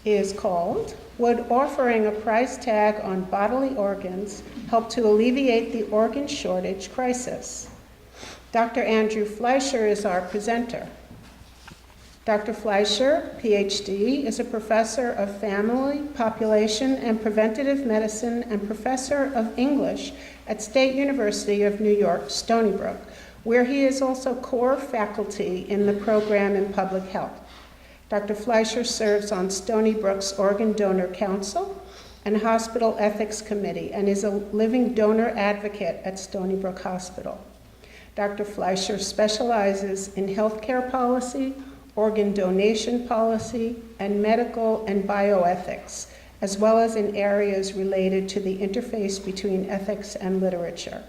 is called, "Would Offering a Price Tag on Bodily Organs Help to Alleviate the Organ Shortage Crisis?" Dr. Andrew Fleischer is our presenter. Dr. Fleischer, PhD, is a professor of family, population, and preventative medicine and professor of English at State University of New York, Stony Brook, where he is also core faculty in the program in public health. Dr. Fleischer serves on Stony Brook's Organ Donor Council and Hospital Ethics Committee and is a living donor advocate at Stony Brook Hospital. Dr. Fleischer specializes in healthcare policy, organ donation policy, and medical and bioethics, as well as in areas related to the interface between ethics and literature.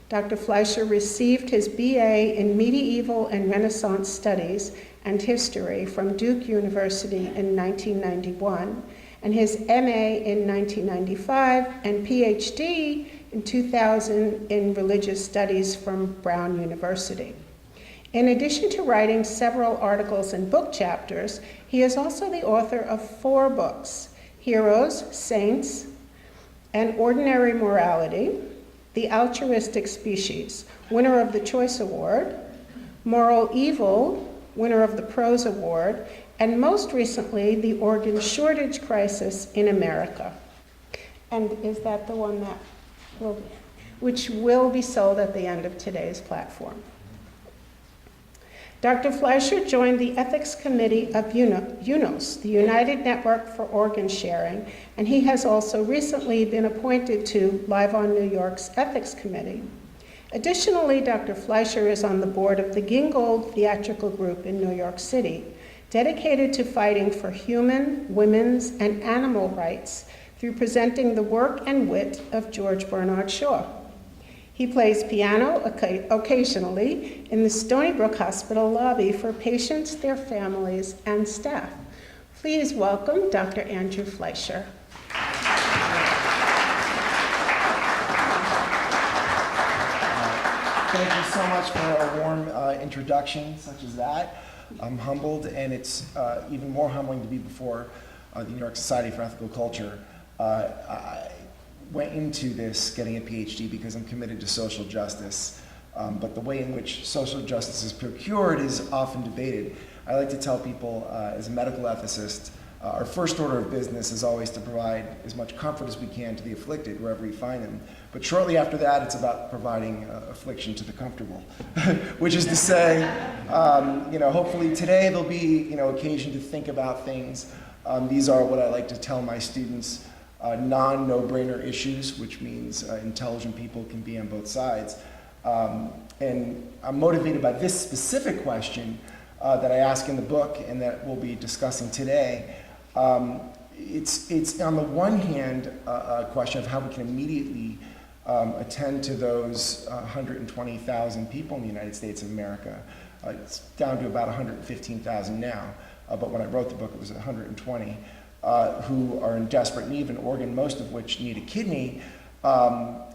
Dr. Fleischer received his BA in Medieval and Renaissance Studies and History from Duke University in 1991, and his MA in 1995, and PhD in 2000 in Religious Studies from Brown University. In addition to writing several articles and book chapters, he is also the author of 4 books: Heroes, Saints, and Ordinary Morality, The Altruistic Species, winner of the Choice Award, Moral Evil, winner of the Prose Award, and most recently, The Organ Shortage Crisis in America. And is that the one that which will be sold at the end of today's platform? Dr. Fleischer joined the Ethics Committee of UNOS, the United Network for Organ Sharing, and he has also recently been appointed to Live on New York's Ethics Committee. Additionally, Dr. Fleischer is on the board of the Gingold Theatrical Group in New York City, dedicated to fighting for human, women's, and animal rights through presenting the work and wit of George Bernard Shaw. He plays piano occasionally in the Stony Brook Hospital lobby for patients, their families, and staff. Please welcome Dr. Andrew Fleischer. Thank you so much for a warm introduction such as that. I'm humbled, and it's even more humbling to be before the New York Society for Ethical Culture. I went into this getting a PhD because I'm committed to social justice, but the way in which social justice is procured is often debated. I like to tell people, as a medical ethicist, our first order of business is always to provide as much comfort as we can to the afflicted wherever we find them. But shortly after that, it's about providing affliction to the comfortable, which is to say, hopefully today there'll be occasion to think about things. These are what I like to tell my students, non-no-brainer issues, which means intelligent people can be on both sides. And I'm motivated by this specific question that I ask in the book and that we'll be discussing today. It's on the one hand a question of how we can immediately attend to those 120,000 people in the United States of America. It's down to about 115,000 now, but when I wrote the book it was 120, who are in desperate need of an organ, most of which need a kidney.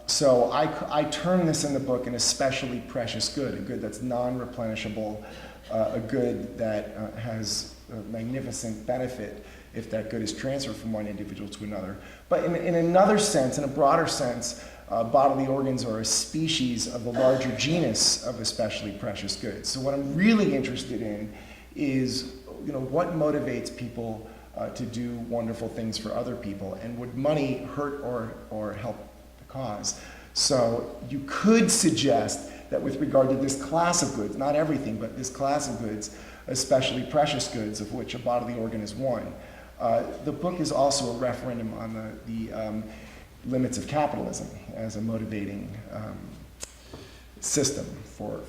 So I term this in the book an especially precious good, a good that's non-replenishable, a good that has a magnificent benefit if that good is transferred from one individual to another. But in another sense, in a broader sense, bodily organs are a species of the larger genus of especially precious goods. So what I'm really interested in is what motivates people to do wonderful things for other people, and would money hurt or help the cause? So you could suggest that with regard to this class of goods, not everything, but this class of goods, especially precious goods, of which a bodily organ is one, the book is also a referendum on the limits of capitalism as a motivating system for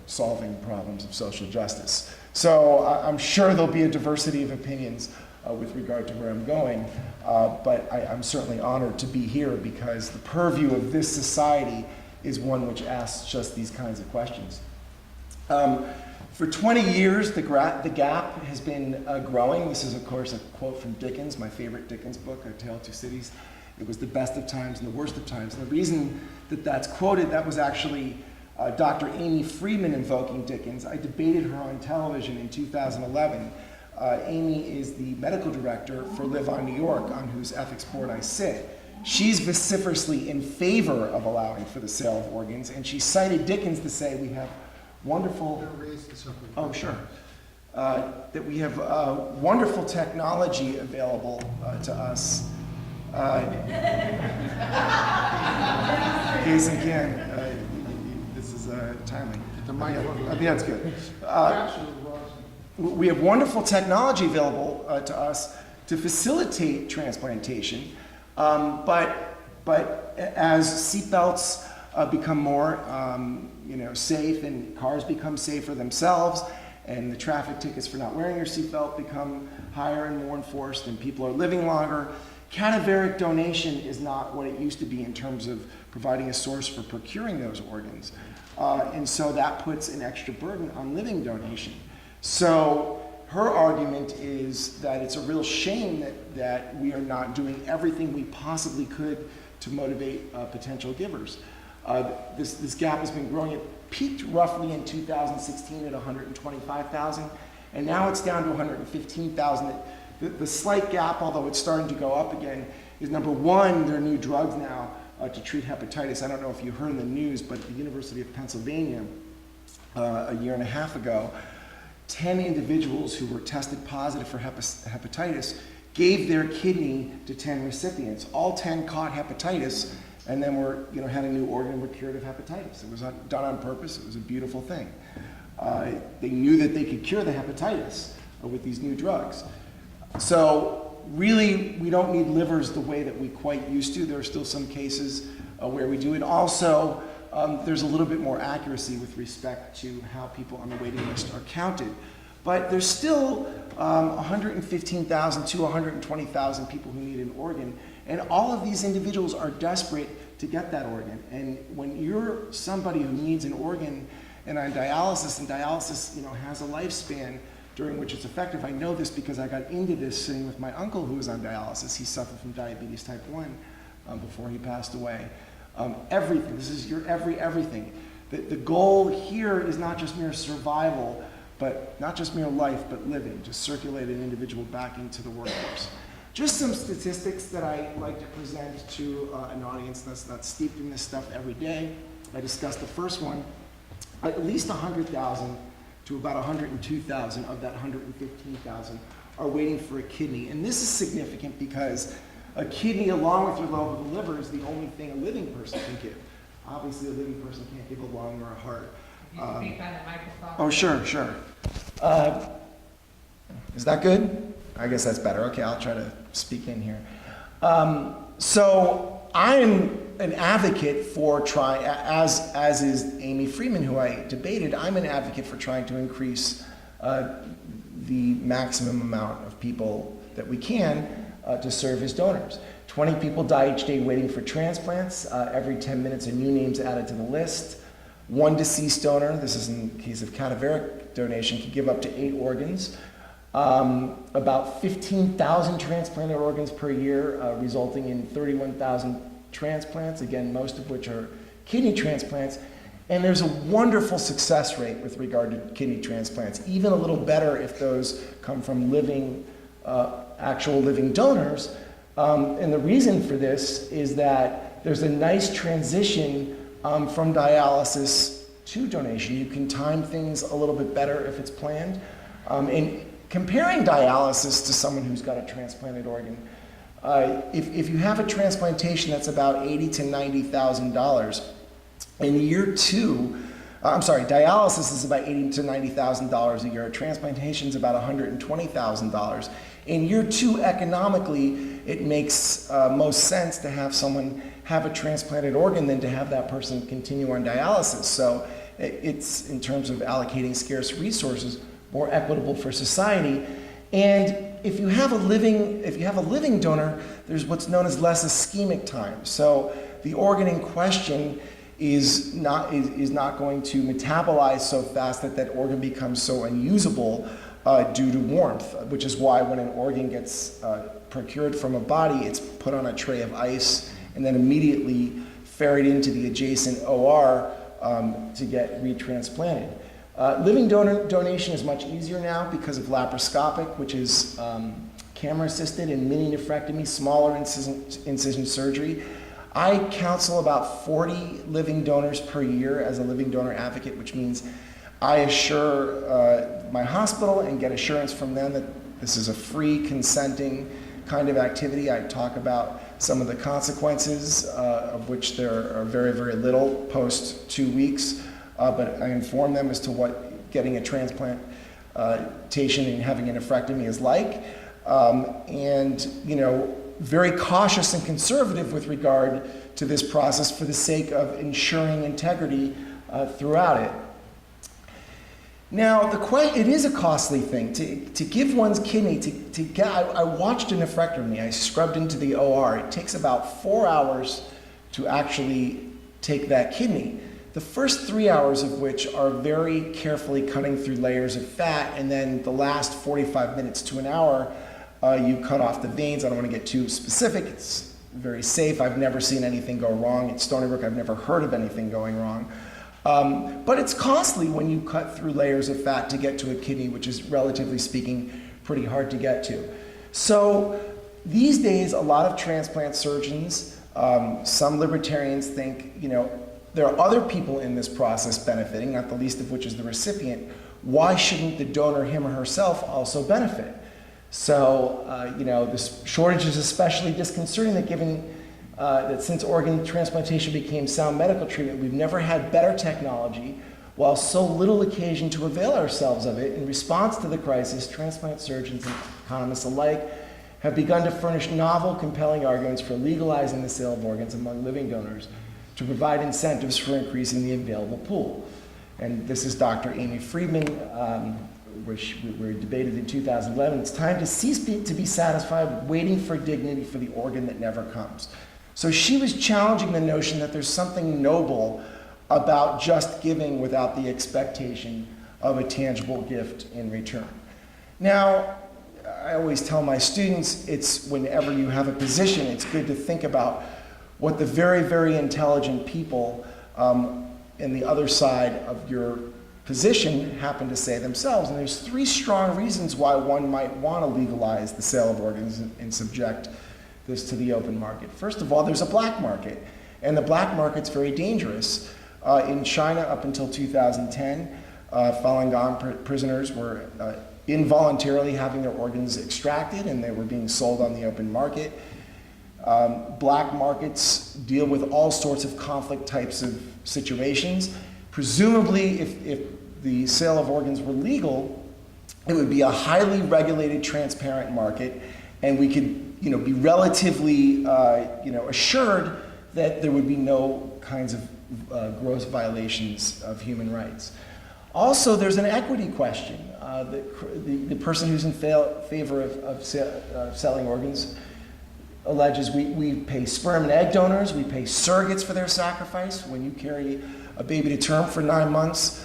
solving problems of social justice. So I'm sure there'll be a diversity of opinions with regard to where I'm going, but I'm certainly honored to be here because the purview of this society is one which asks just these kinds of questions. For 20 years, the gap has been growing. This is, of course, a quote from Dickens, my favorite Dickens book, A Tale of Two Cities. It was the best of times and the worst of times. And the reason that that's quoted, that was actually Dr. Amy Friedman invoking Dickens. I debated her on television in 2011 Amy is the medical director for Live On New York, on whose ethics board I sit. She's vociferously in favor of allowing for the sale of organs, and she cited Dickens to say we have wonderful... Oh, sure. That we have wonderful technology available to us. Case in can, this is timely. Yeah, it's good. We have wonderful technology available to us to facilitate transplantation, but as seatbelts become more safe, and cars become safer themselves, and the traffic tickets for not wearing your seatbelt become higher and more enforced, and people are living longer, cadaveric donation is not what it used to be in terms of providing a source for procuring those organs. And so that puts an extra burden on living donation. So her argument is that it's a real shame that we are not doing everything we possibly could to motivate potential givers. This gap has been growing. It peaked roughly in 2016 at 125,000, and now it's down to 115,000. The slight gap, although it's starting to go up again, is number one, there are new drugs now to treat hepatitis. I don't know if you heard in the news, but at the University of Pennsylvania a year and a half ago, 10 individuals who were tested positive for hepatitis gave their kidney to 10 recipients. All 10 caught hepatitis, and then had a new organ and were cured of hepatitis. It was done on purpose. It was a beautiful thing. They knew that they could cure the hepatitis with these new drugs. So really, we don't need livers the way that we quite used to. There are still some cases where we do it. Also, there's a little bit more accuracy with respect to how people on the waiting list are counted. But there's still 115,000 to 120,000 people who need an organ. And all of these individuals are desperate to get that organ. And when you're somebody who needs an organ and on dialysis, and dialysis has a lifespan during which it's effective. I know this because I got into this sitting with my uncle who was on dialysis. He suffered from diabetes type 1 before he passed away. Everything, this is your everything. The goal here is not just mere survival, but not just mere life, but living, to circulate an individual back into the workforce. Just some statistics that I like to present to an audience that's not steeped in this stuff every day. I discussed the first one. At least 100,000 to about 102,000 of that 115,000 are waiting for a kidney. And this is significant because a kidney, along with your love of the liver, is the only thing a living person can give. Obviously, a living person can't give a lung or a heart. You speak on the microphone. Oh, sure. Is that good? I guess that's better. Okay, I'll try to speak in here. So I'm an advocate for trying, as is Amy Freeman, who I debated, I'm an advocate for trying to increase the maximum amount of people that we can to serve as donors. 20 people die each day waiting for transplants. Every 10 minutes, a new name's added to the list. One deceased donor, this is in the case of cadaveric donation, can give up to 8 organs. About 15,000 transplanted organs per year, resulting in 31,000 transplants, again, most of which are kidney transplants. And there's a wonderful success rate with regard to kidney transplants, even a little better if those come from living, actual living donors. And the reason for this is that there's a nice transition from dialysis to donation. You can time things a little bit better if it's planned. And comparing dialysis to someone who's got a transplanted organ, if you have a transplantation that's about $80,000 to $90,000, in year 2, dialysis is about $80,000 to $90,000 a year. Transplantation is about $120,000. In year 2, economically, it makes most sense to have someone have a transplanted organ than to have that person continue on dialysis. So it's, in terms of allocating scarce resources, more equitable for society. And if you have a living donor, there's what's known as less ischemic time. So the organ in question is not going to metabolize so fast that organ becomes so unusable due to warmth, which is why when an organ gets procured from a body, it's put on a tray of ice and then immediately ferried into the adjacent OR to get retransplanted. Living donation is much easier now because of laparoscopic, which is camera-assisted, and mini nephrectomy, smaller incision surgery. I counsel about 40 living donors per year as a living donor advocate, which means I assure my hospital and get assurance from them that this is a free, consenting kind of activity. I talk about some of the consequences, of which there are very, very little post 2 weeks, but I inform them as to what getting a transplantation and having a nephrectomy is like. And, you know, very cautious and conservative with regard to this process for the sake of ensuring integrity throughout it. Now, it is a costly thing to give one's kidney, I watched a nephrectomy, I scrubbed into the OR. It takes about 4 hours to actually take that kidney. The first 3 hours of which are very carefully cutting through layers of fat, and then the last 45 minutes to an hour, you cut off the veins. I don't want to get too specific. It's very safe. I've never seen anything go wrong. At Stony Brook, I've never heard of anything going wrong. But it's costly when you cut through layers of fat to get to a kidney, which is, relatively speaking, pretty hard to get to. So these days, a lot of transplant surgeons, some libertarians think, you know, there are other people in this process benefiting, not the least of which is the recipient. Why shouldn't the donor, him or herself, also benefit? So, you know, this shortage is especially disconcerting that given that since organ transplantation became sound medical treatment, we've never had better technology, while so little occasion to avail ourselves of it. In response to the crisis, transplant surgeons and economists alike have begun to furnish novel, compelling arguments for legalizing the sale of organs among living donors to provide incentives for increasing the available pool. And this is Dr. Amy Friedman, which we debated in 2011. It's time to cease to be satisfied with waiting for dignity for the organ that never comes. So she was challenging the notion that there's something noble about just giving without the expectation of a tangible gift in return. Now, I always tell my students, it's whenever you have a position, it's good to think about what the very, very intelligent people in the other side of your position happen to say themselves. And there's 3 strong reasons why one might want to legalize the sale of organs and subject this to the open market. First of all, there's a black market, and the black market's very dangerous. In China, up until 2010, Falun Gong prisoners were involuntarily having their organs extracted, and they were being sold on the open market. Black markets deal with all sorts of conflict types of situations. Presumably, if the sale of organs were legal, it would be a highly regulated, transparent market, and we could, you know, be relatively, assured that there would be no kinds of gross violations of human rights. Also, there's an equity question. The person who's in favor of selling organs alleges we pay sperm and egg donors, we pay surrogates for their sacrifice. When you carry a baby to term for 9 months,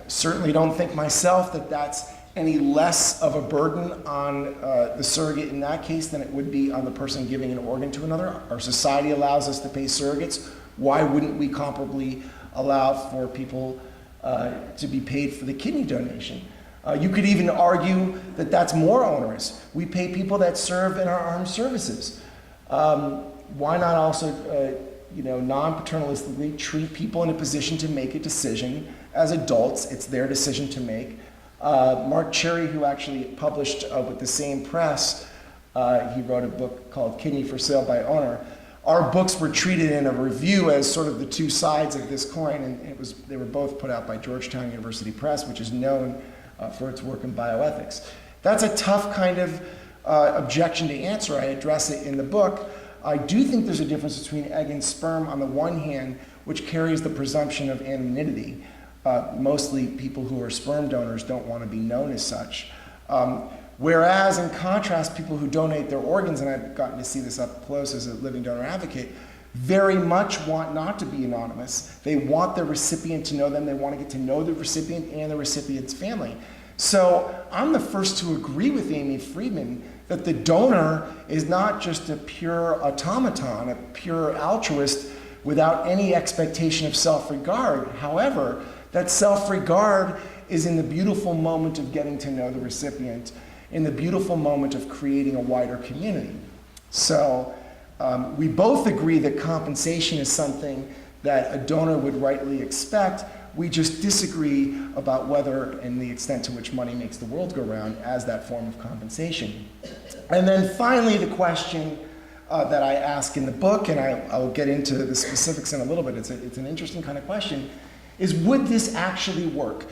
certainly don't think myself that that's any less of a burden on the surrogate in that case than it would be on the person giving an organ to another. Our society allows us to pay surrogates. Why wouldn't we comparably allow for people to be paid for the kidney donation? You could even argue that that's more onerous. We pay people that serve in our armed services. Why not also, non-paternalistically treat people in a position to make a decision as adults? It's their decision to make. Mark Cherry, who actually published with the same press, he wrote a book called Kidney for Sale by Owner. Our books were treated in a review as sort of the 2 sides of this coin, and they were both put out by Georgetown University Press, which is known for its work in bioethics. That's a tough kind of objection to answer. I address it in the book. I do think there's a difference between egg and sperm on the one hand, which carries the presumption of anonymity. Mostly people who are sperm donors don't want to be known as such. Whereas, in contrast, people who donate their organs, and I've gotten to see this up close as a living donor advocate, very much want not to be anonymous. They want the recipient to know them. They want to get to know the recipient and the recipient's family. So I'm the first to agree with Amy Friedman that the donor is not just a pure automaton, a pure altruist without any expectation of self-regard. However, That self-regard is in the beautiful moment of getting to know the recipient, in the beautiful moment of creating a wider community. So we both agree that compensation is something that a donor would rightly expect. We just disagree about whether and the extent to which money makes the world go round as that form of compensation. And then finally, the question that I ask in the book, and I'll get into the specifics in a little bit, it's an interesting kind of question, is would this actually work?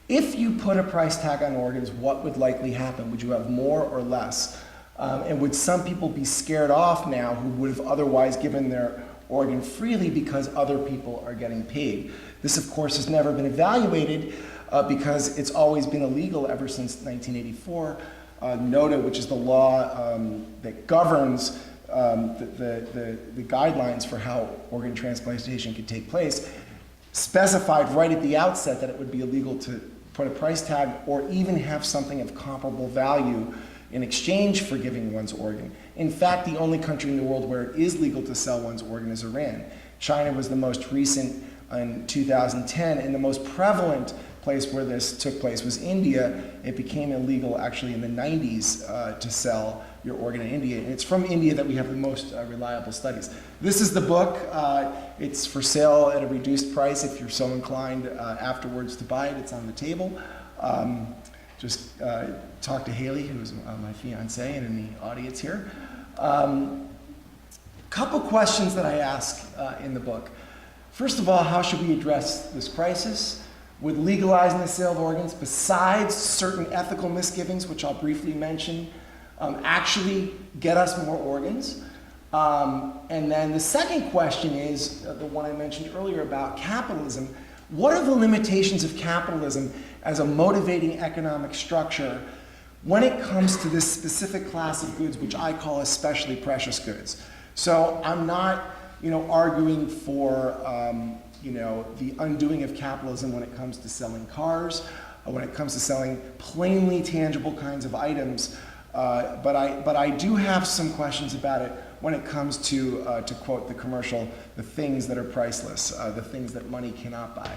If you put a price tag on organs, what would likely happen? Would you have more or less? And would some people be scared off now who would have otherwise given their organ freely because other people are getting paid? This, of course, has never been evaluated because it's always been illegal ever since 1984. NOTA, which is the law that governs the guidelines for how organ transplantation can take place, specified right at the outset that it would be illegal to put a price tag or even have something of comparable value in exchange for giving one's organ. In fact, the only country in the world where it is legal to sell one's organ is Iran. China was the most recent in 2010, and the most prevalent place where this took place was India. It became illegal actually in the 90s to sell your organ in India. And it's from India that we have the most reliable studies. This is the book. It's for sale at a reduced price if you're so inclined afterwards to buy it. It's on the table. Just talk to Haley, who's my fiance and in the audience here. Couple questions that I ask in the book. First of all, how should we address this crisis? Would legalizing the sale of organs, besides certain ethical misgivings, which I'll briefly mention, actually get us more organs? And then the second question is the one I mentioned earlier about capitalism. What are the limitations of capitalism as a motivating economic structure when it comes to this specific class of goods, which I call especially precious goods? So I'm not, arguing for, the undoing of capitalism when it comes to selling cars, when it comes to selling plainly tangible kinds of items, but I do have some questions about it when it comes to quote the commercial, the things that are priceless, the things that money cannot buy.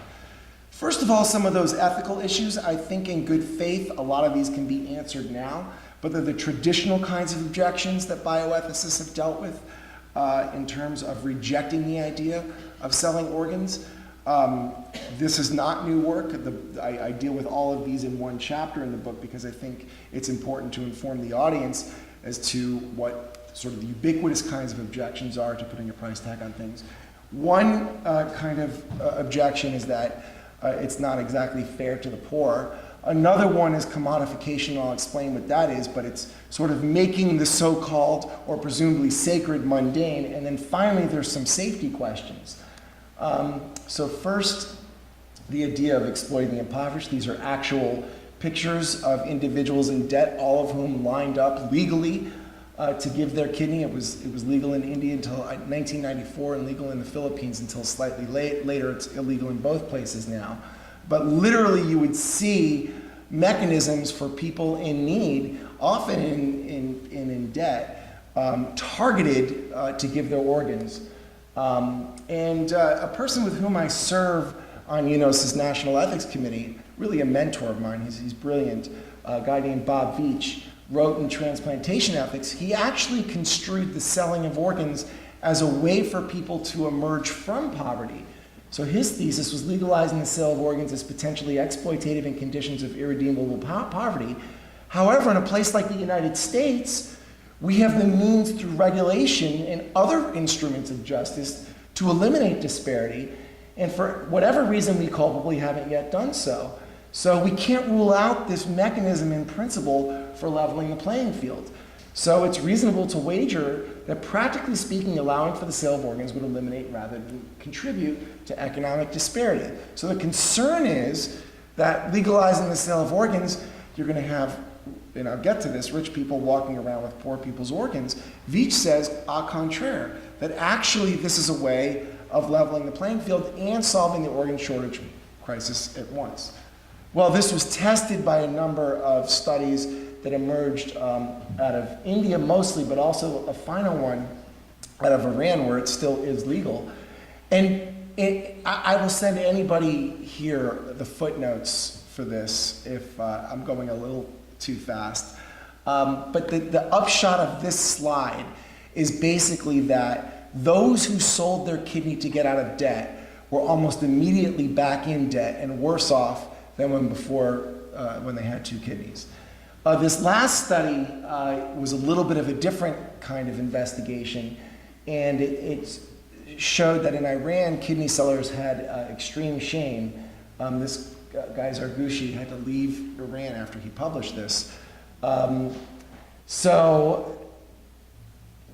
First of all, some of those ethical issues, I think in good faith, a lot of these can be answered now, but they're the traditional kinds of objections that bioethicists have dealt with in terms of rejecting the idea of selling organs. This is not new work. I deal with all of these in one chapter in the book because I think it's important to inform the audience as to what sort of the ubiquitous kinds of objections are to putting a price tag on things. One kind of objection is that it's not exactly fair to the poor. Another one is commodification. I'll explain what that is, but it's sort of making the so-called or presumably sacred mundane. And then finally, there's some safety questions. So first, the idea of exploiting the impoverished. These are actual pictures of individuals in debt, all of whom lined up legally to give their kidney. It was legal in India until 1994 and legal in the Philippines until slightly later. It's illegal in both places now. But literally you would see mechanisms for people in need, often in debt, targeted to give their organs. And a person with whom I serve on UNOS's National Ethics Committee, really a mentor of mine, he's brilliant, a guy named Bob Veach, wrote in Transplantation Ethics, he actually construed the selling of organs as a way for people to emerge from poverty. So his thesis was legalizing the sale of organs as potentially exploitative in conditions of irredeemable poverty. However, in a place like the United States, we have the means through regulation and other instruments of justice to eliminate disparity, and for whatever reason we culpably haven't yet done so. So we can't rule out this mechanism in principle for leveling the playing field. So it's reasonable to wager that practically speaking, allowing for the sale of organs would eliminate rather than contribute to economic disparity. So the concern is that legalizing the sale of organs, you're going to have, and I'll get to this, rich people walking around with poor people's organs. Veach says, au contraire, that actually this is a way of leveling the playing field and solving the organ shortage crisis at once. Well, this was tested by a number of studies that emerged out of India mostly, but also a final one out of Iran where it still is legal. And I will send anybody here the footnotes for this if I'm going a little too fast. But the upshot of this slide is basically that those who sold their kidney to get out of debt were almost immediately back in debt and worse off than when they had two kidneys. This last study was a little bit of a different kind of investigation, and it showed that in Iran, kidney sellers had extreme shame. This guy Zargushi had to leave Iran after he published this. So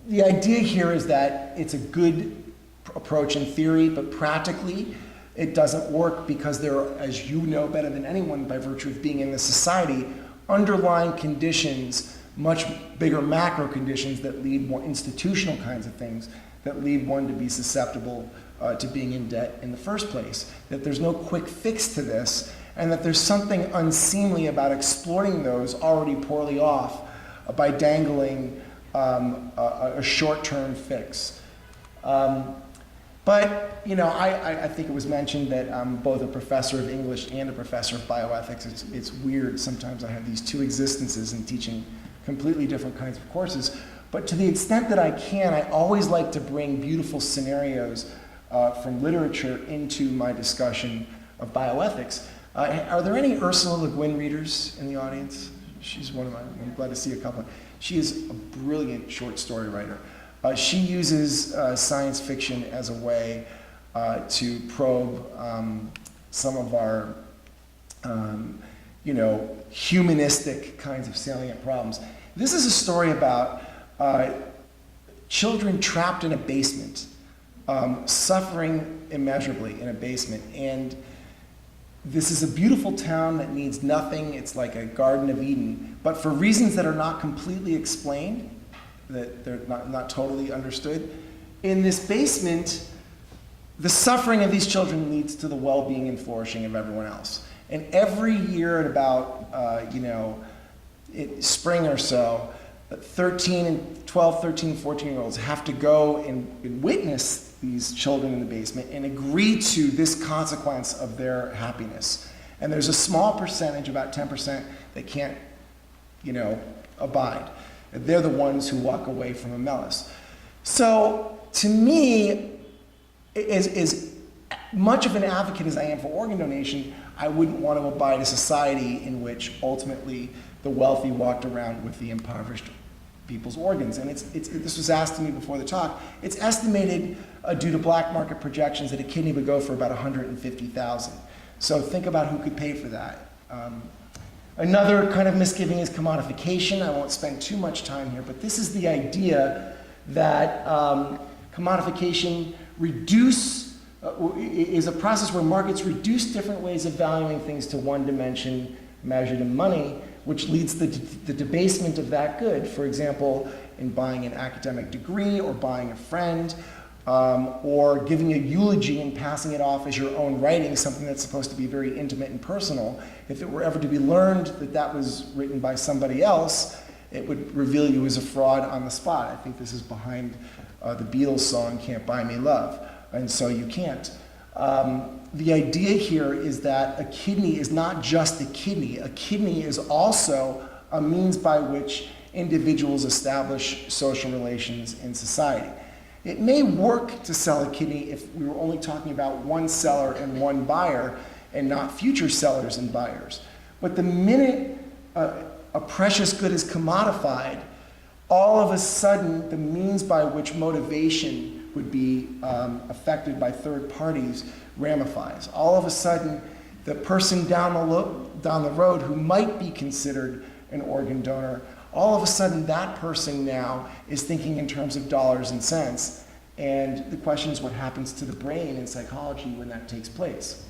the idea here is that it's a good approach in theory, but practically it doesn't work because there are, as you know better than anyone by virtue of being in this society, underlying conditions, much bigger macro conditions that lead more institutional kinds of things that lead one to be susceptible to being in debt in the first place. That there's no quick fix to this, and that there's something unseemly about exploiting those already poorly off by dangling a short-term fix. But, you know, I think it was mentioned that I'm both a professor of English and a professor of bioethics. It's weird. Sometimes I have these two existences in teaching completely different kinds of courses. But to the extent that I can, I always like to bring beautiful scenarios from literature into my discussion of bioethics. Are there any Ursula Le Guin readers in the audience? She's one of my, I'm glad to see a couple. She is a brilliant short story writer. She uses science fiction as a way to probe some of our, you know, humanistic kinds of salient problems. This is a story about children trapped in a basement, suffering immeasurably in a basement. And this is a beautiful town that needs nothing. It's like a Garden of Eden. But for reasons that are not completely explained, that they're not totally understood, in this basement, the suffering of these children leads to the well-being and flourishing of everyone else. And every year at about, spring or so, 12, 13, 14-year-olds have to go and witness these children in the basement and agree to this consequence of their happiness. And there's a small percentage, about 10%, that can't, abide. They're the ones who walk away from Amelis. So, to me, as much of an advocate as I am for organ donation, I wouldn't want to abide a society in which ultimately the wealthy walked around with the impoverished people's organs. And this was asked to me before the talk. It's estimated due to black market projections that a kidney would go for about $150,000. So think about who could pay for that. Another kind of misgiving is commodification. I won't spend too much time here, but this is the idea that commodification is a process where markets reduce different ways of valuing things to one dimension measured in money, which leads to the debasement of that good. For example, in buying an academic degree or buying a friend, or giving a eulogy and passing it off as your own writing, something that's supposed to be very intimate and personal. If it were ever to be learned that that was written by somebody else, it would reveal you as a fraud on the spot. I think this is behind the Beatles song, Can't Buy Me Love, and so you can't. The idea here is that a kidney is not just a kidney. A kidney is also a means by which individuals establish social relations in society. It may work to sell a kidney if we were only talking about one seller and one buyer and not future sellers and buyers. But the minute a precious good is commodified, all of a sudden the means by which motivation would be affected by third parties ramifies. All of a sudden, the person down the road who might be considered an organ donor, all of a sudden that person now is thinking in terms of dollars and cents. And the question is what happens to the brain and psychology when that takes place.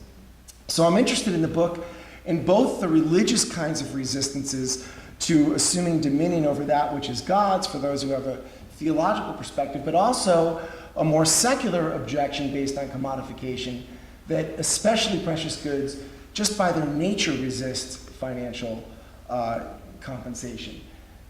So I'm interested in the book in both the religious kinds of resistances to assuming dominion over that which is God's for those who have a theological perspective, but also a more secular objection based on commodification that especially precious goods, just by their nature, resist financial compensation.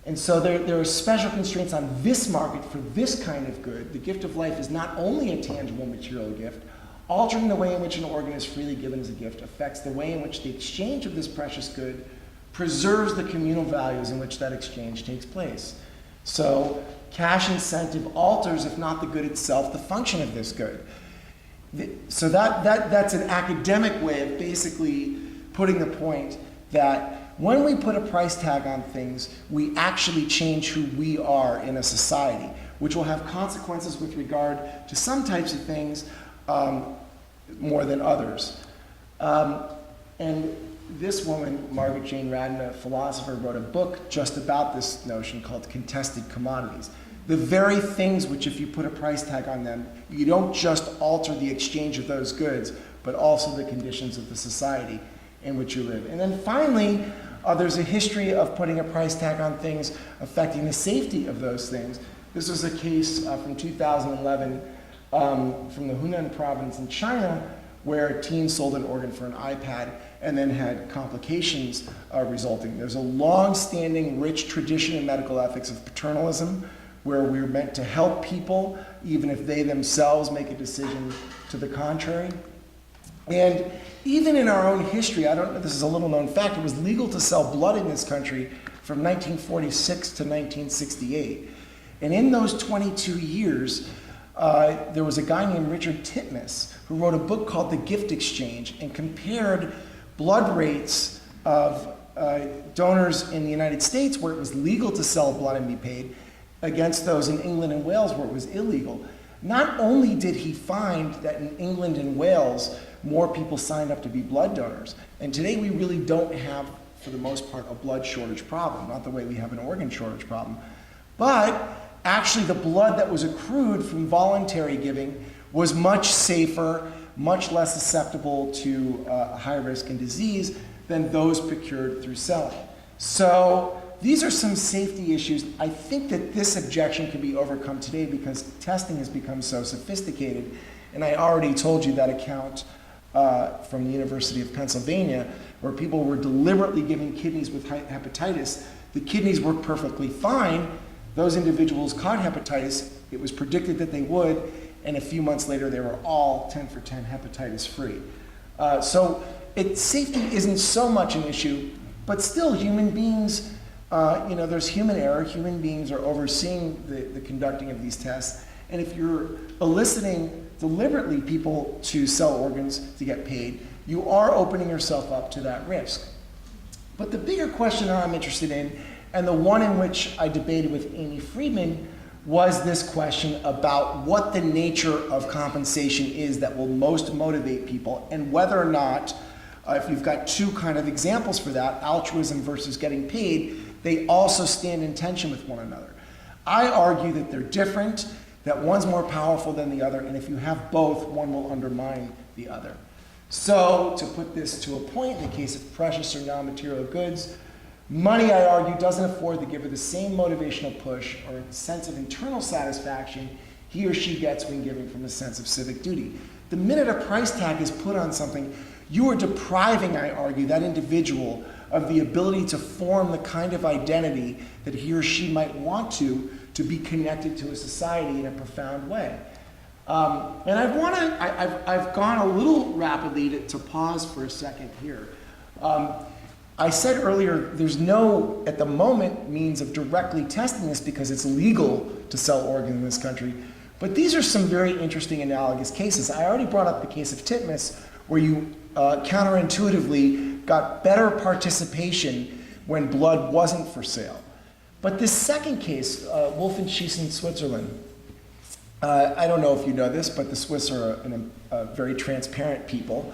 And so there are special constraints on this market for this kind of good. The gift of life is not only a tangible material gift, Altering the way in which an organ is freely given as a gift affects the way in which the exchange of this precious good preserves the communal values in which that exchange takes place. So cash incentive alters, if not the good itself, the function of this good. So that's an academic way of basically putting the point that when we put a price tag on things, we actually change who we are in a society, which will have consequences with regard to some types of things more than others. And this woman, Margaret Jane Radin, a philosopher, wrote a book just about this notion called Contested Commodities. The very things which, if you put a price tag on them, you don't just alter the exchange of those goods, but also the conditions of the society in which you live. And then finally, there's a history of putting a price tag on things affecting the safety of those things. This was a case from 2011 from the Hunan province in China, where a teen sold an organ for an iPad and then had complications resulting. There's a long-standing, rich tradition in medical ethics of paternalism, where we're meant to help people, even if they themselves make a decision to the contrary. And even in our own history, I don't know, this is a little known fact, it was legal to sell blood in this country from 1946 to 1968. And in those 22 years, there was a guy named Richard Titmuss who wrote a book called The Gift Exchange and compared blood rates of donors in the United States, where it was legal to sell blood and be paid, against those in England and Wales, where it was illegal. Not only did he find that in England and Wales, more people signed up to be blood donors, and today we really don't have, for the most part, a blood shortage problem, not the way we have an organ shortage problem, but actually the blood that was accrued from voluntary giving was much safer, much less susceptible to high risk and disease than those procured through selling. So these are some safety issues. I think that this objection can be overcome today because testing has become so sophisticated. And I already told you that account from the University of Pennsylvania, where people were deliberately giving kidneys with hepatitis. The kidneys worked perfectly fine. Those individuals caught hepatitis. It was predicted that they would, and a few months later they were all 10 for 10 hepatitis free. So safety isn't so much an issue, but still human beings, there's human error. Human beings are overseeing the conducting of these tests. And if you're eliciting deliberately people to sell organs to get paid, you are opening yourself up to that risk. But the bigger question that I'm interested in, and the one in which I debated with Amy Friedman, was this question about what the nature of compensation is that will most motivate people, and whether or not, if you've got two kind of examples for that, altruism versus getting paid, they also stand in tension with one another. I argue that they're different, that one's more powerful than the other, and if you have both, one will undermine the other. So, to put this to a point, in the case of precious or non-material goods, money, I argue, doesn't afford the giver the same motivational push or sense of internal satisfaction he or she gets when giving from a sense of civic duty. The minute a price tag is put on something, you are depriving, I argue, that individual of the ability to form the kind of identity that he or she might want to be connected to a society in a profound way. And I've gone a little rapidly to pause for a second here. I said earlier, there's no, at the moment, means of directly testing this because it's legal to sell organs in this country. But these are some very interesting analogous cases. I already brought up the case of Titmuss, where you counterintuitively got better participation when blood wasn't for sale. But this second case, Wolfenschiessen, Switzerland, I don't know if you know this, but the Swiss are a very transparent people.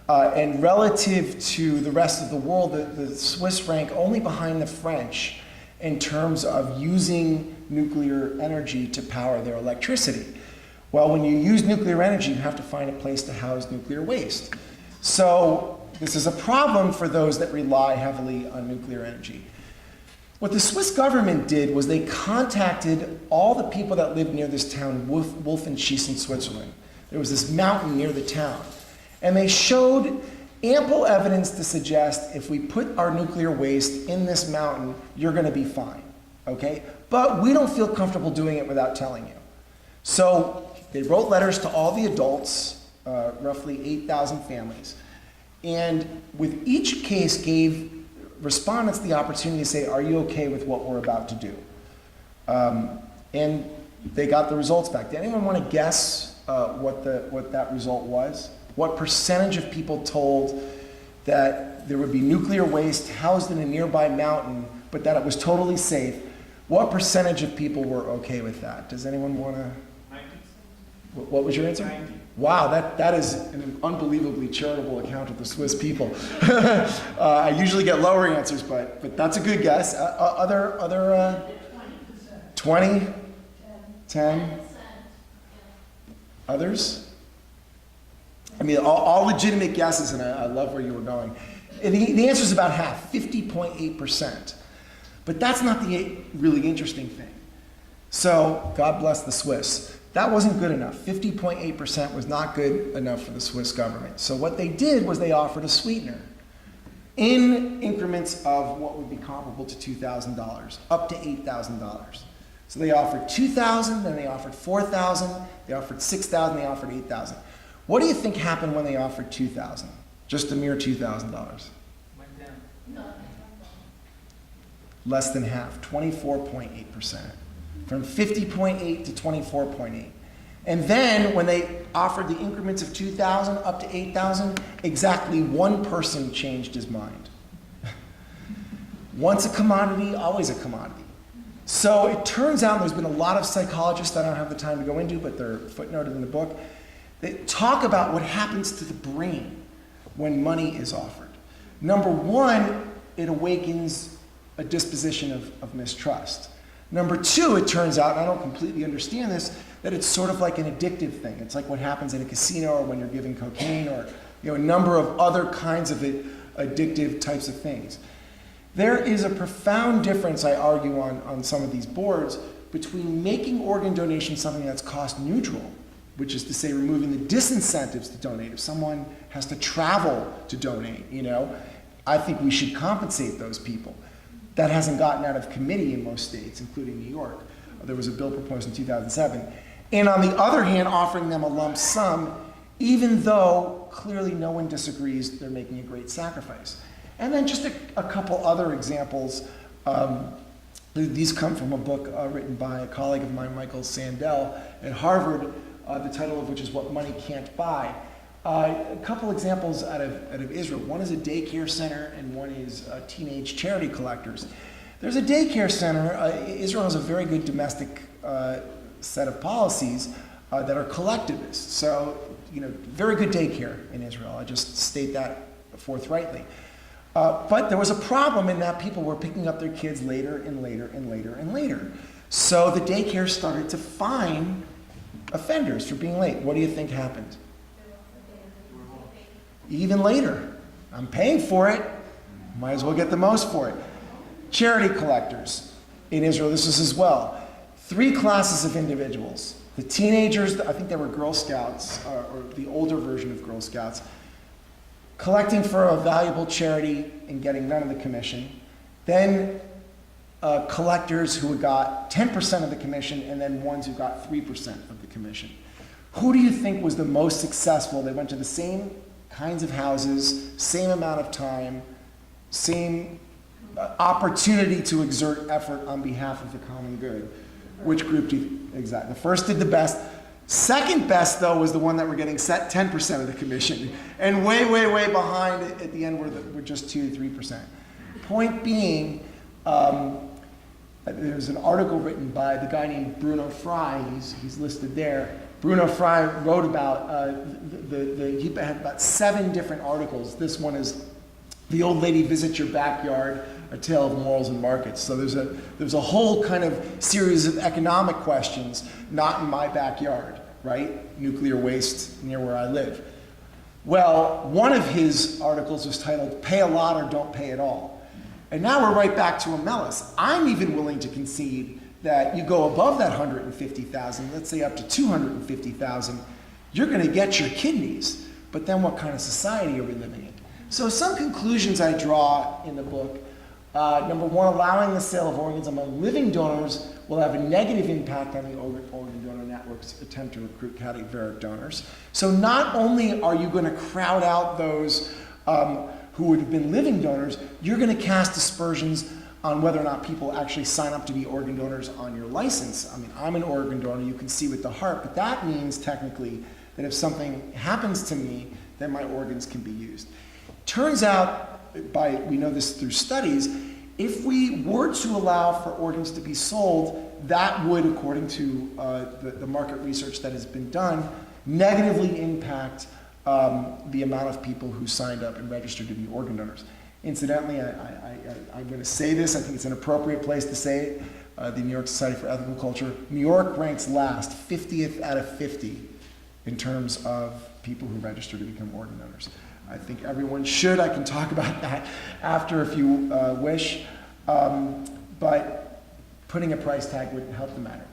And relative to the rest of the world, the Swiss rank only behind the French in terms of using nuclear energy to power their electricity. Well, when you use nuclear energy, you have to find a place to house nuclear waste. So this is a problem for those that rely heavily on nuclear energy. What the Swiss government did was they contacted all the people that lived near this town, Wolfenschiessen, Switzerland. There was this mountain near the town. And they showed ample evidence to suggest if we put our nuclear waste in this mountain, you're going to be fine, okay? But we don't feel comfortable doing it without telling you. So they wrote letters to all the adults roughly 8,000 families. And with each case gave respondents the opportunity to say, are you okay with what we're about to do? And they got the results back. Did anyone want to guess what that result was? What percentage of people told that there would be nuclear waste housed in a nearby mountain, but that it was totally safe? What percentage of people were okay with that? Does anyone want to? 90. What was your answer? 90. Wow, that is an unbelievably charitable account of the Swiss people. I usually get lower answers, but that's a good guess. Other 20? 10? Others? I mean, all legitimate guesses, and I love where you were going. And the answer is about half, 50.8%. But that's not the really interesting thing. So, God bless the Swiss. That wasn't good enough. 50.8% was not good enough for the Swiss government. So what they did was they offered a sweetener in increments of what would be comparable to $2,000, up to $8,000. So they offered $2,000, then they offered $4,000, they offered $6,000, they offered $8,000. What do you think happened when they offered $2,000? Just a mere $2,000. Went down. Less than half, 24.8%. From 50.8 to 24.8. And then when they offered the increments of 2,000 up to 8,000, exactly one person changed his mind. Once a commodity, always a commodity. So it turns out there's been a lot of psychologists, I don't have the time to go into, but they're footnoted in the book, that talk about what happens to the brain when money is offered. Number one, it awakens a disposition of mistrust. Number two, it turns out, and I don't completely understand this, that it's sort of like an addictive thing. It's like what happens in a casino or when you're given cocaine or a number of other kinds of addictive types of things. There is a profound difference, I argue, on some of these boards between making organ donation something that's cost neutral, which is to say removing the disincentives to donate. If someone has to travel to donate, I think we should compensate those people. That hasn't gotten out of committee in most states, including New York. There was a bill proposed in 2007. And on the other hand, offering them a lump sum, even though clearly no one disagrees they're making a great sacrifice. And then just a couple other examples. These come from a book written by a colleague of mine, Michael Sandel, at Harvard, the title of which is What Money Can't Buy. A couple examples out of Israel. One is a daycare center and one is teenage charity collectors. There's a daycare center. Israel has a very good domestic set of policies that are collectivist. So, very good daycare in Israel. I just state that forthrightly. But there was a problem in that people were picking up their kids later and later and later and later. So the daycare started to fine offenders for being late. What do you think happened? Even later. I'm paying for it. Might as well get the most for it. Charity collectors in Israel, this is as well. 3 classes of individuals. The teenagers, I think they were Girl Scouts, or the older version of Girl Scouts, collecting for a valuable charity and getting none of the commission. Then collectors who got 10% of the commission, and then ones who got 3% of the commission. Who do you think was the most successful? They went to the same kinds of houses, same amount of time, same opportunity to exert effort on behalf of the common good. Which group do you, exactly? The first did the best. Second best, though, was the one that were getting 10% of the commission. And way, way, way behind at the end were just 2 to 3%. Point being, there's an article written by the guy named Bruno Frey, he's listed there. Bruno Frey wrote about, he had about 7 different articles. This one is The Old Lady Visits Your Backyard, A Tale of Morals and Markets. So there's a whole kind of series of economic questions, not in my backyard, right? Nuclear waste near where I live. Well, one of his articles was titled, Pay a Lot or Don't Pay at All. And now we're right back to Amelis. I'm even willing to concede that you go above that 150,000, let's say up to 250,000, you're going to get your kidneys. But then what kind of society are we living in? So some conclusions I draw in the book Number one, allowing the sale of organs among living donors will have a negative impact on the organ donor network's attempt to recruit cadaveric donors. So not only are you going to crowd out those who would have been living donors, you're going to cast aspersions on whether or not people actually sign up to be organ donors on your license. I mean, I'm an organ donor, you can see with the heart, but that means technically that if something happens to me, then my organs can be used. Turns out, we know this through studies, if we were to allow for organs to be sold, that would, according to the market research that has been done, negatively impact the amount of people who signed up and registered to be organ donors. Incidentally, I'm going to say this, I think it's an appropriate place to say it, the New York Society for Ethical Culture. New York ranks last, 50th out of 50, in terms of people who register to become organ donors. I think everyone should. I can talk about that after if you wish, but putting a price tag would help the matter.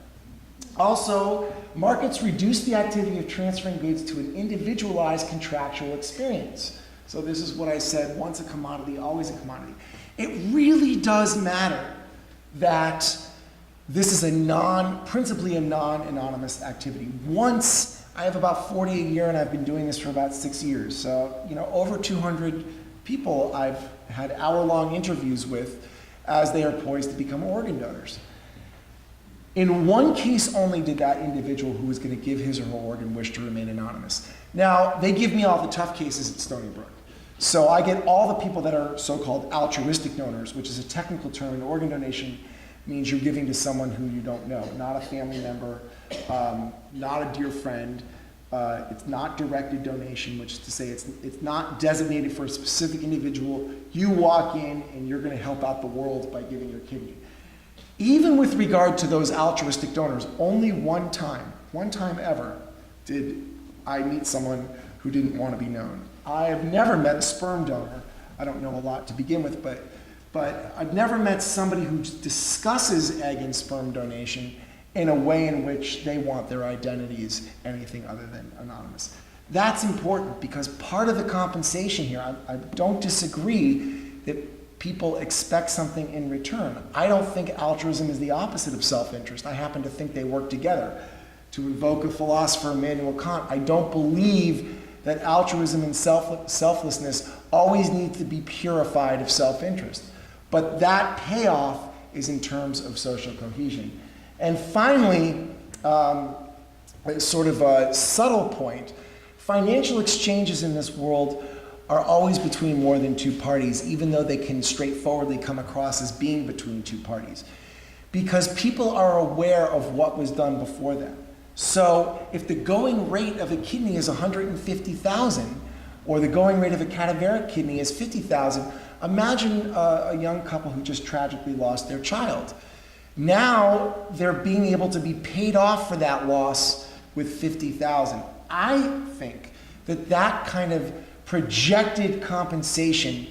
Also, markets reduce the activity of transferring goods to an individualized contractual experience. So this is what I said, once a commodity, always a commodity. It really does matter that this is principally a non-anonymous activity. Once, I have about 40 a year and I've been doing this for about 6 years. So, over 200 people I've had hour-long interviews with as they are poised to become organ donors. In one case only did that individual who was going to give his or her organ wish to remain anonymous. Now, they give me all the tough cases at Stony Brook. So I get all the people that are so-called altruistic donors, which is a technical term. An organ donation means you're giving to someone who you don't know, not a family member, not a dear friend. It's not directed donation, which is to say it's not designated for a specific individual. You walk in and you're going to help out the world by giving your kidney. Even with regard to those altruistic donors, only one time ever, did I meet someone who didn't want to be known. I have never met a sperm donor. I don't know a lot to begin with, but I've never met somebody who discusses egg and sperm donation in a way in which they want their identities anything other than anonymous. That's important because part of the compensation here, I don't disagree that people expect something in return. I don't think altruism is the opposite of self-interest. I happen to think they work together. To invoke a philosopher, Immanuel Kant, I don't believe that altruism and selflessness always need to be purified of self-interest. But that payoff is in terms of social cohesion. And finally, sort of a subtle point, financial exchanges in this world are always between more than two parties, even though they can straightforwardly come across as being between two parties, because people are aware of what was done before them. So if the going rate of a kidney is 150,000, or the going rate of a cadaveric kidney is 50,000, imagine a young couple who just tragically lost their child. Now they're being able to be paid off for that loss with 50,000. I think that kind of projected compensation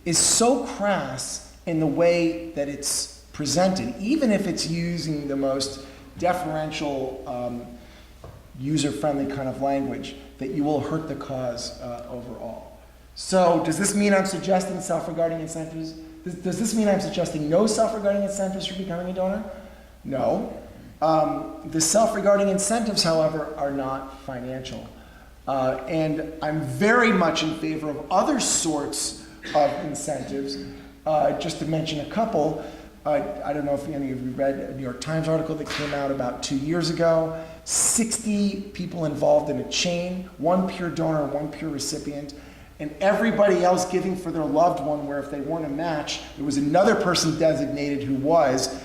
is so crass in the way that it's presented, even if it's using the most deferential, user-friendly kind of language, that you will hurt the cause overall. So does this mean I'm suggesting self-regarding incentives? Does this mean I'm suggesting no self-regarding incentives for becoming a donor? No. The self-regarding incentives, however, are not financial. And I'm very much in favor of other sorts of incentives. Just to mention a couple, I don't know if any of you read a New York Times article that came out about 2 years ago. 60 people involved in a chain, one pure donor, one pure recipient, and everybody else giving for their loved one, where if they weren't a match, there was another person designated who was,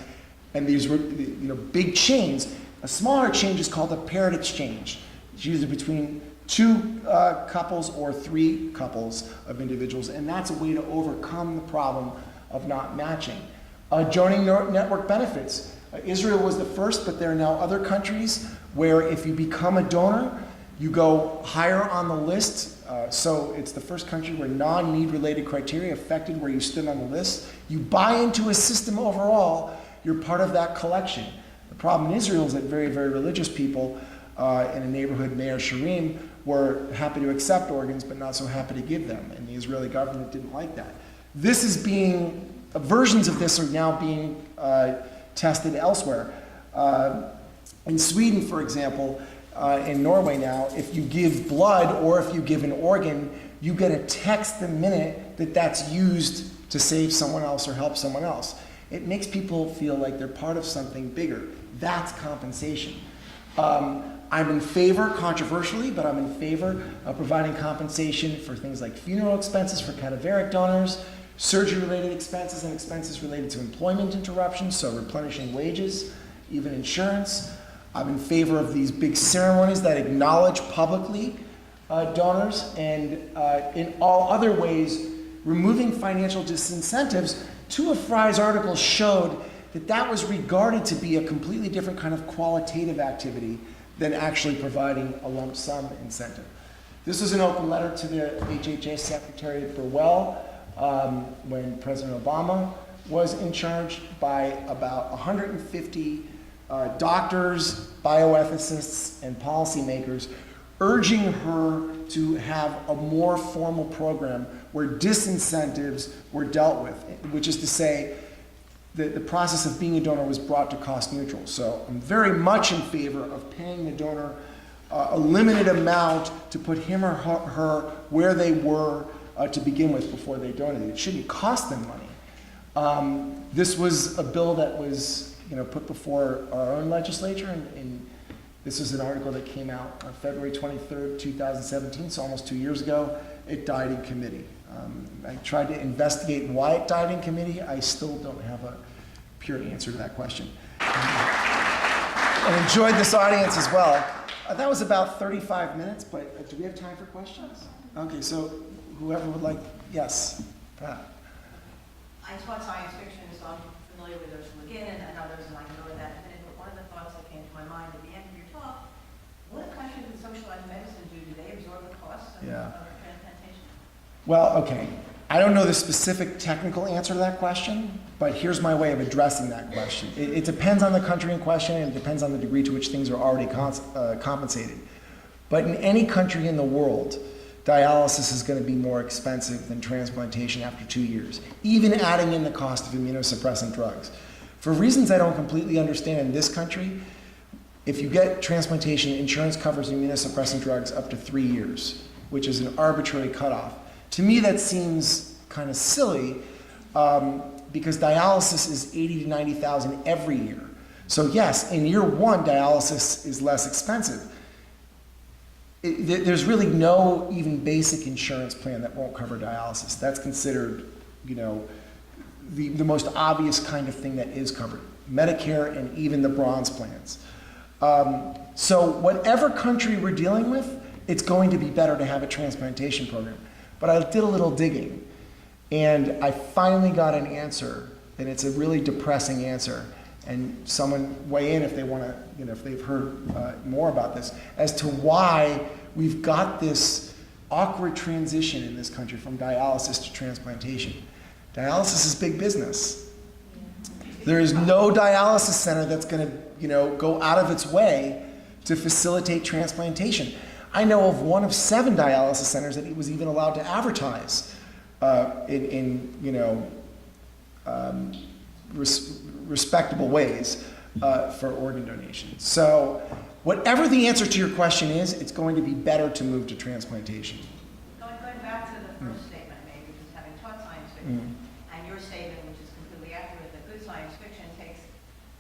and these were big chains. A smaller change is called a paired exchange. It's usually between two couples or three couples of individuals, and that's a way to overcome the problem of not matching. Joining network benefits. Israel was the first, but there are now other countries where if you become a donor, you go higher on the list. So it's the first country where non-need related criteria affected where you stood on the list. You buy into a system overall, you're part of that collection. The problem in Israel is that very, very religious people in a neighborhood, Meir Sharim, were happy to accept organs but not so happy to give them, and the Israeli government didn't like that. This is being versions of this are now being tested elsewhere. In Sweden, for example, in Norway now, if you give blood or if you give an organ, you get a text the minute that that's used to save someone else or help someone else. It makes people feel like they're part of something bigger. That's compensation. I'm in favor, controversially, but I'm in favor of providing compensation for things like funeral expenses for cadaveric donors, surgery-related expenses and expenses related to employment interruptions, so replenishing wages, even insurance. I'm in favor of these big ceremonies that acknowledge publicly donors, and in all other ways, removing financial disincentives. Two of Fry's articles showed that that was regarded to be a completely different kind of qualitative activity than actually providing a lump sum incentive. This was an open letter to the HHS Secretary Burwell when President Obama was in charge, by about 150 doctors, bioethicists, and policymakers, urging her to have a more formal program where disincentives were dealt with, which is to say, the process of being a donor was brought to cost neutral. So I'm very much in favor of paying the donor a limited amount to put him or her where they were to begin with before they donated. It shouldn't cost them money. This was a bill that was put before our own legislature, and this was an article that came out on February 23rd, 2017, so almost 2 years ago. It died in committee. I tried to investigate why it died in committee. I still don't have a pure answer to that question. I enjoyed this audience as well. That was about 35 minutes, but do we have time for questions? Okay, so whoever would like, yes, Pat. I taught science fiction, so I'm familiar with Ursula Le Guin and others, and I can go into that in a minute, but one of the thoughts that came to my mind at the end of your talk, what countries with socialized medicine do they absorb the costs of transplantation? Well, okay. I don't know the specific technical answer to that question, but here's my way of addressing that question. It depends on the country in question, and it depends on the degree to which things are already compensated. But in any country in the world, dialysis is going to be more expensive than transplantation after 2 years, even adding in the cost of immunosuppressant drugs. For reasons I don't completely understand in this country, if you get transplantation, insurance covers immunosuppressant drugs up to 3 years, which is an arbitrary cutoff. To me, that seems kind of silly because dialysis is 80 to 90,000 every year. So yes, in year one, dialysis is less expensive. There's really no even basic insurance plan that won't cover dialysis. That's considered, the most obvious kind of thing that is covered. Medicare and even the bronze plans. So whatever country we're dealing with, it's going to be better to have a transplantation program. But I did a little digging, and I finally got an answer, and it's a really depressing answer. And someone weigh in if they want to, if they've heard more about this, as to why we've got this awkward transition in this country from dialysis to transplantation. Dialysis is big business. There is no dialysis center that's going to, go out of its way to facilitate transplantation. I know of one of 7 dialysis centers that it was even allowed to advertise respectable ways for organ donation. So whatever the answer to your question is, it's going to be better to move to transplantation. Going back to the first statement I made, which is having taught science fiction, and your statement, which is completely accurate, that good science fiction takes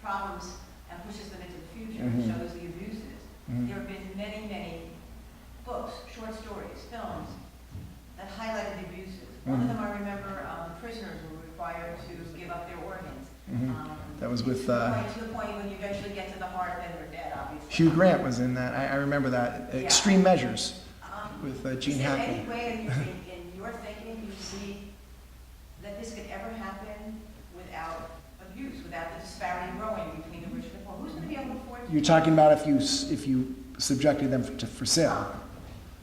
problems and pushes them into the future and shows the abuses. There have been many, many books, short stories, films that highlighted the abuses. One of them I remember, prisoners were required to give up their organs. That was with to the point when you eventually get to the heart, then they're dead, obviously. Hugh Grant was in that. I remember that. Yeah. Extreme Measures with Gene Hackman. Is there any way in your thinking you see that this could ever happen without abuse, without the disparity growing between the rich and the poor? Who's going to be able to afford to? You're talking about if you subjected them for sale.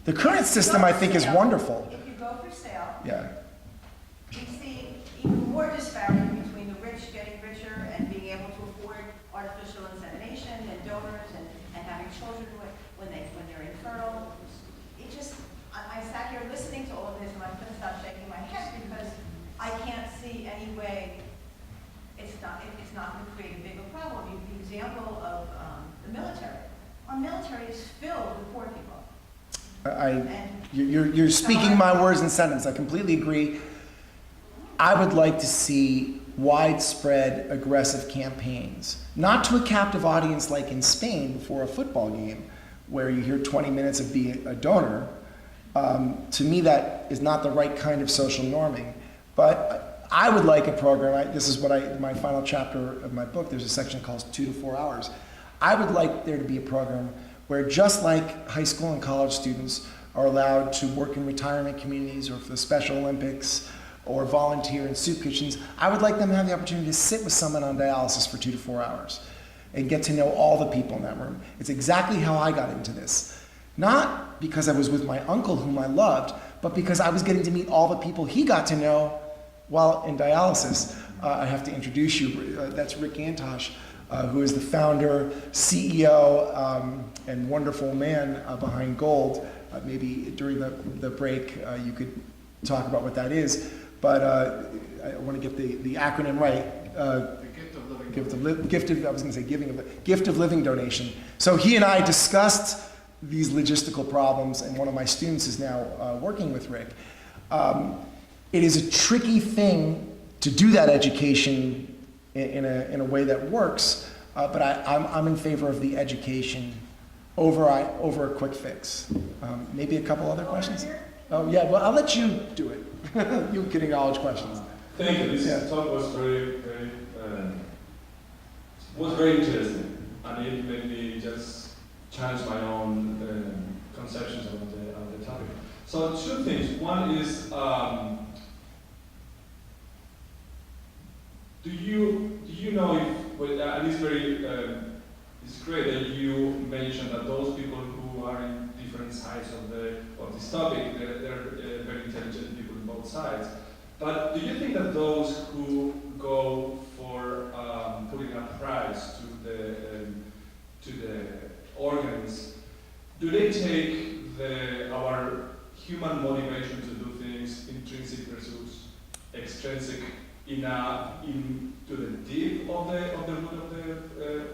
The current system, I think, is wonderful. If you go for sale, Yeah. we see even more disparity between the rich getting richer and being able to afford artificial insemination and donors and having children when they're infertile. It just, I sat here listening to all of this and I couldn't stop shaking my head because I can't see any way country is filled with poor people. I, you're speaking my words in sentence. I completely agree. I would like to see widespread aggressive campaigns, not to a captive audience like in Spain before a football game, where you hear 20 minutes of being a donor. To me, that is not the right kind of social norming. But I would like a program, this is what my final chapter of my book, there's a section called 2 to 4 hours. I would like there to be a program where, just like high school and college students are allowed to work in retirement communities or for the Special Olympics or volunteer in soup kitchens, I would like them to have the opportunity to sit with someone on dialysis for 2 to 4 hours and get to know all the people in that room. It's exactly how I got into this. Not because I was with my uncle, whom I loved, but because I was getting to meet all the people he got to know while in dialysis. I have to introduce you. That's Rick Antosh, who is the founder, CEO, and wonderful man behind Gold. Maybe during the break you could talk about what that is. But I want to get the acronym right. Gift of living donation. So he and I discussed these logistical problems, and one of my students is now working with Rick. It is a tricky thing to do that education in a way that works, but I'm in favor of the education over a quick fix. Maybe a couple other questions? Oh yeah, well I'll let you do it. You can acknowledge questions. Thank you. This talk was very interesting, and it made me just challenge my own conceptions of the topic. So 2 things. One is, do you know if, well, and it's very, it's great that you mentioned that those people who are in different sides of this topic, they're very intelligent people on both sides. But do you think that those who go for putting a price to the organs, do they take our human motivation to do things, intrinsic versus extrinsic, into the deep of the root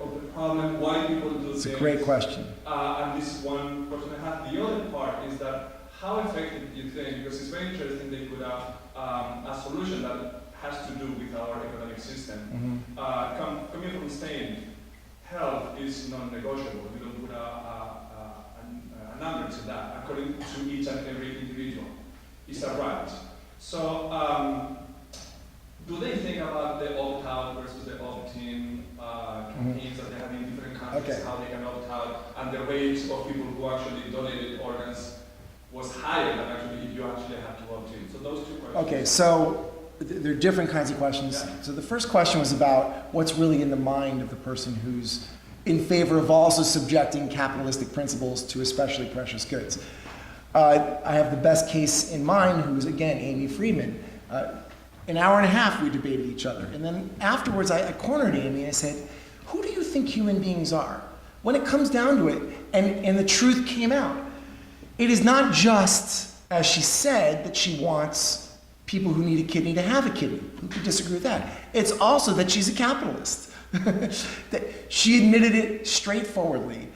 of the problem? Why people do things? It's a great question. And this is one question I have. The other part is that how effective do you think? Because it's very interesting they put out a solution that has to do with our economic system. Coming from Spain, health is non-negotiable. You don't put a number to that according to each and every individual. It's a right. So do they think about the opt-out versus the opt-in campaigns that they have in different countries, how they can opt out, and the rate of people who actually donated organs was higher than actually if you actually have to opt in? So those 2 questions. Okay, so there are different kinds of questions. Yeah. So the first question was about what's really in the mind of the person who's in favor of also subjecting capitalistic principles to especially precious goods. I have the best case in mind, who's again Amy Friedman. An hour and a half we debated each other, and then afterwards I cornered Amy and I said, who do you think human beings are? When it comes down to it, and the truth came out. It is not just, as she said, that she wants people who need a kidney to have a kidney. Who could disagree with that? It's also that she's a capitalist. That she admitted it straightforwardly.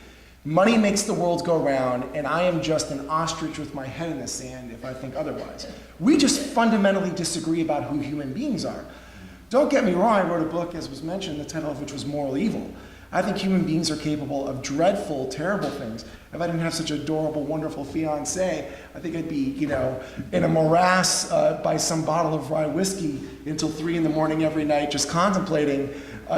Money makes the world go round, and I am just an ostrich with my head in the sand if I think otherwise. We just fundamentally disagree about who human beings are. Don't get me wrong, I wrote a book, as was mentioned, the title of which was Moral Evil. I think human beings are capable of dreadful, terrible things. If I didn't have such adorable, wonderful fiancée, I think I'd be, in a morass by some bottle of rye whiskey until 3 in the morning every night, just contemplating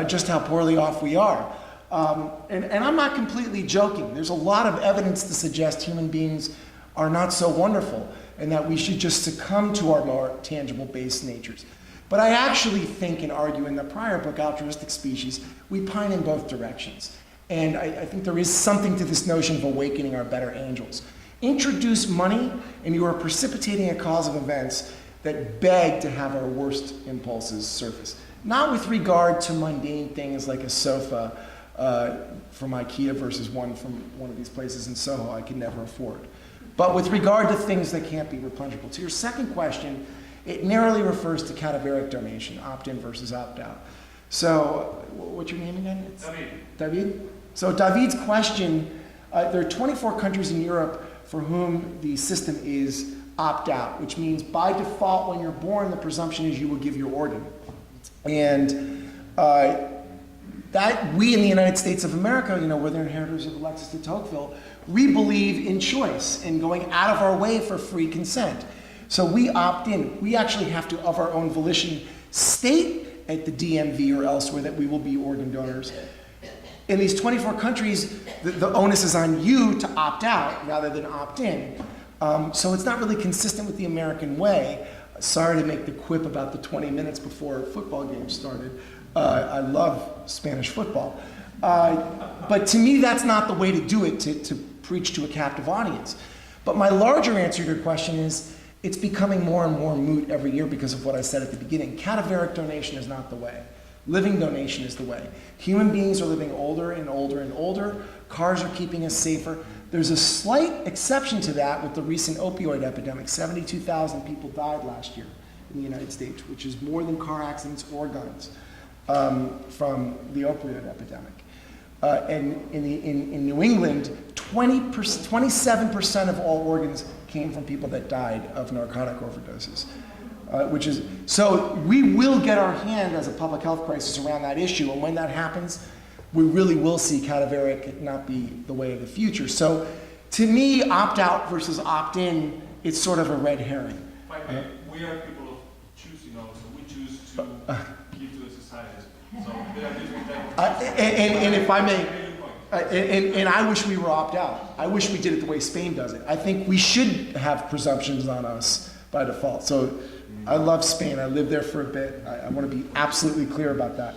just how poorly off we are. And I'm not completely joking. There's a lot of evidence to suggest human beings are not so wonderful and that we should just succumb to our more tangible base natures. But I actually think and argue in the prior book, Altruistic Species, we pine in both directions. And I think there is something to this notion of awakening our better angels. Introduce money and you are precipitating a cause of events that beg to have our worst impulses surface. Not with regard to mundane things like a sofa from IKEA versus one from one of these places in Soho I could never afford. But with regard to things that can't be replenishable. To your second question, it narrowly refers to cadaveric donation, opt-in versus opt-out. So, what's your name again? David. David? So David's question There are 24 countries in Europe for whom the system is opt-out, which means by default, when you're born, the presumption is you will give your organ. And that we in the United States of America, we're the inheritors of Alexis de Tocqueville, we believe in choice and going out of our way for free consent. So we opt in. We actually have to, of our own volition, state at the DMV or elsewhere that we will be organ donors. In these 24 countries, the onus is on you to opt out rather than opt in. So it's not really consistent with the American way. Sorry to make the quip about the 20 minutes before a football game started. I love Spanish football. But to me, that's not the way to do it, to preach to a captive audience. But my larger answer to your question is, it's becoming more and more moot every year because of what I said at the beginning. Cadaveric donation is not the way. Living donation is the way. Human beings are living older and older and older. Cars are keeping us safer. There's a slight exception to that with the recent opioid epidemic. 72,000 people died last year in the United States, which is more than car accidents or guns from the opioid epidemic. And in New England, 27% of all organs came from people that died of narcotic overdoses. So we will get our hand as a public health crisis around that issue, and when that happens, we really will see cadaveric not be the way of the future. So to me, opt-out versus opt-in, it's sort of a red herring. We are people of choosing also. We choose to give to the society. So there are different types of and if I may, and I wish we were opt-out. I wish we did it the way Spain does it. I think we should have presumptions on us by default. So I love Spain. I lived there for a bit. I want to be absolutely clear about that.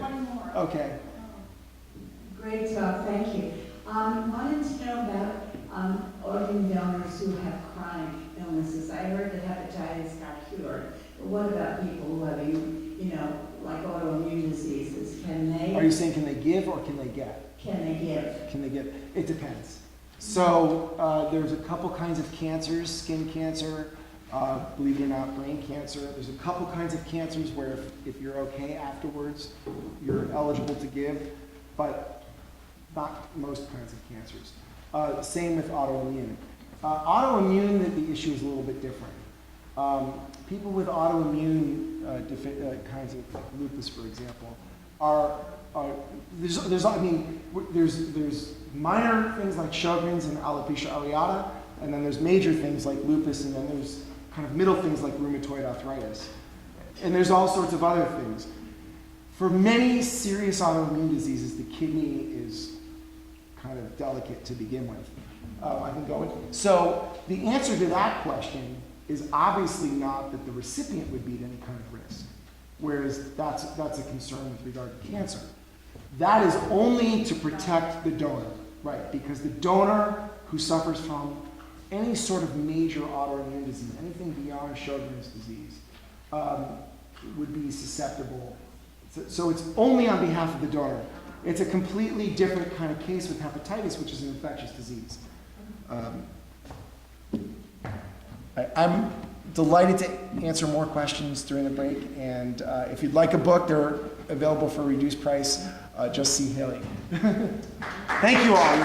One more. Okay. Great talk, thank you. Wanted to know about organ donors who have chronic illnesses. I heard that hepatitis got cured, but what about people who have, like autoimmune diseases? Are you saying can they give or can they get? Can they give? Can they give? It depends. So there's a couple kinds of cancers, skin cancer, believe it or not, brain cancer. There's a couple kinds of cancers where if you're okay afterwards, you're eligible to give, but not most kinds of cancers. Same with autoimmune. Autoimmune, the issue is a little bit different. People with autoimmune kinds of like lupus, for example, there's minor things like Sjogren's and alopecia areata, and then there's major things like lupus, and then there's kind of middle things like rheumatoid arthritis. And there's all sorts of other things. For many serious autoimmune diseases, the kidney is kind of delicate to begin with. I can go in. So the answer to that question is obviously not that the recipient would be at any kind of risk, whereas that's a concern with regard to cancer. That is only to protect the donor, right? Because the donor who suffers from any sort of major autoimmune disease, anything beyond Sjogren's disease, would be susceptible. So it's only on behalf of the donor. It's a completely different kind of case with hepatitis, which is an infectious disease. I'm delighted to answer more questions during the break, and if you'd like a book, they're available for a reduced price. Just see Haley. Thank you all.